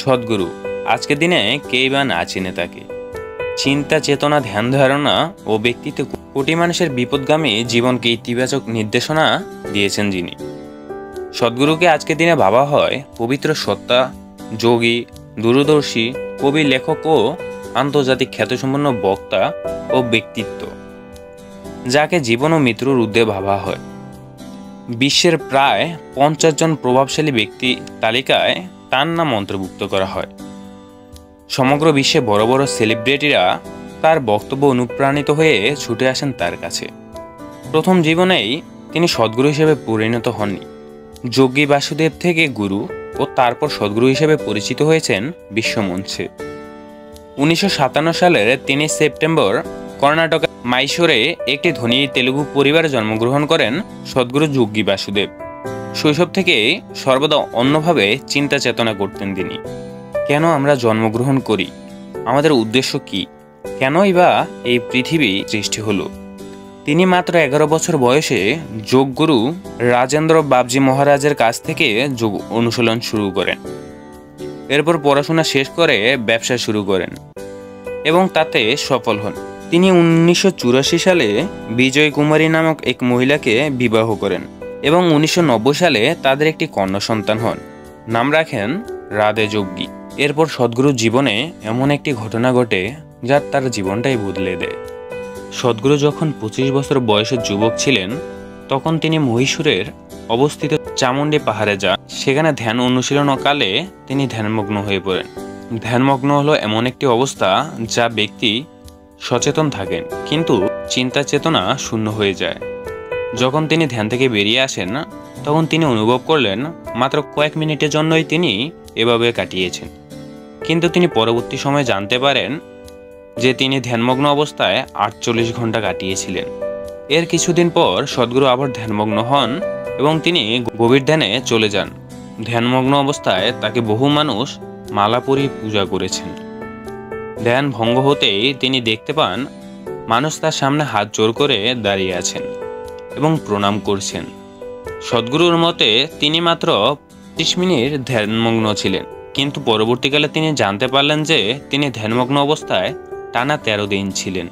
সদ্গুরু আজকের দিনে কেই বা না চিনে তাকে। চিন্তা, চেতনা, ধ্যান ধারণা ও ব্যক্তিত্বে কোটি মানুষের বিপদগামী জীবনকে ইতিবাচক নির্দেশনা দিয়েছেন যিনি। সদ্গুরুকে আজকের দিনে ভাবা হয় পবিত্র সত্তা, যোগী, দূরদর্শী, কবি, লেখক ও আন্তর্জাতিক খ্যাতিসম্পন্ন বক্তা ও ব্যক্তিত্ব, যাকে জীবন ও মৃত্যুর ঊর্ধ্বে ভাবা হয়। বিশ্বের প্রায় 50 জন প্রভাবশালী ব্যক্তি তালিকায় তার নাম অন্তর্ভুক্ত করা হয়। সমগ্র বিশ্বে বড় বড় সেলিব্রিটিরা তার বক্তব্য অনুপ্রাণিত হয়ে ছুটে আসেন তার কাছে। প্রথম জীবনেই তিনি সদ্গুরু হিসেবে পরিণত হননি। যোগী বাসুদেব থেকে গুরু ও তারপর সদ্গুরু হিসেবে পরিচিত হয়েছেন বিশ্বমঞ্চে। 1957 সালের 3 সেপ্টেম্বর কর্ণাটকের মাইসোরে একটি ধনী তেলুগু পরিবারে জন্মগ্রহণ করেন সদ্গুরু যোগী বাসুদেব। শৈশব থেকে সর্বদা অন্যভাবে চিন্তা চেতনা করতেন তিনি। কেন আমরা জন্মগ্রহণ করি? আমাদের উদ্দেশ্য কি? কেনই বা এই পৃথিবী সৃষ্টি হলো? তিনি মাত্র 11 বছর বয়সে যোগগুরু রাজেন্দ্র বাবজি মহারাজের কাছ থেকে যোগ অনুশীলন শুরু করেন। এরপর পড়াশোনা শেষ করে ব্যবসা শুরু করেন এবং তাতে সফল হন। তিনি 1984 সালে বিজয় কুমারী নামক এক মহিলাকে বিবাহ করেন এবং 1990 সালে তাদের একটি কন্যা সন্তান হন। নাম রাখেন রাধে যোগী। এরপর সদ্গুরুর জীবনে এমন একটি ঘটনা ঘটে যা তার জীবনটাই বদলে দেয়। সদ্গুরু যখন 25 বছর বয়সের যুবক ছিলেন, তখন তিনি মহীশূরের অবস্থিত চামুণ্ডী পাহাড়ে যান। সেখানে ধ্যান অনুশীলনকালে তিনি ধ্যানমগ্ন হয়ে পড়েন। ধ্যানমগ্ন হলো এমন একটি অবস্থা যা ব্যক্তি সচেতন থাকেন কিন্তু চিন্তা চেতনা শূন্য হয়ে যায়। যখন তিনি ধ্যান থেকে বেরিয়ে আসেন, তখন তিনি অনুভব করলেন মাত্র কয়েক মিনিটের জন্যই তিনি এভাবে কাটিয়েছেন। কিন্তু তিনি পরবর্তী সময়ে জানতে পারেন যে তিনি ধ্যানমগ্ন অবস্থায় 48 ঘন্টা কাটিয়েছিলেন। এর কিছুদিন পর সদ্গুরু আবার ধ্যানমগ্ন হন এবং তিনি গভীর ধ্যানে চলে যান। ধ্যানমগ্ন অবস্থায় তাকে বহু মানুষ মালা পরিয়ে পূজা করেছেন। ধ্যান ভঙ্গ হতেই তিনি দেখতে পান মানুষ তার সামনে হাত জোড় করে দাঁড়িয়ে আছেন এবং প্রণাম করছেন। সদ্গুরুর মতে তিনি মাত্র 30 মিনিট ধ্যানমগ্ন ছিলেন, কিন্তু পরবর্তীকালে তিনি জানতে পারলেন যে তিনি ধ্যানমগ্ন অবস্থায় টানা 13 দিন ছিলেন।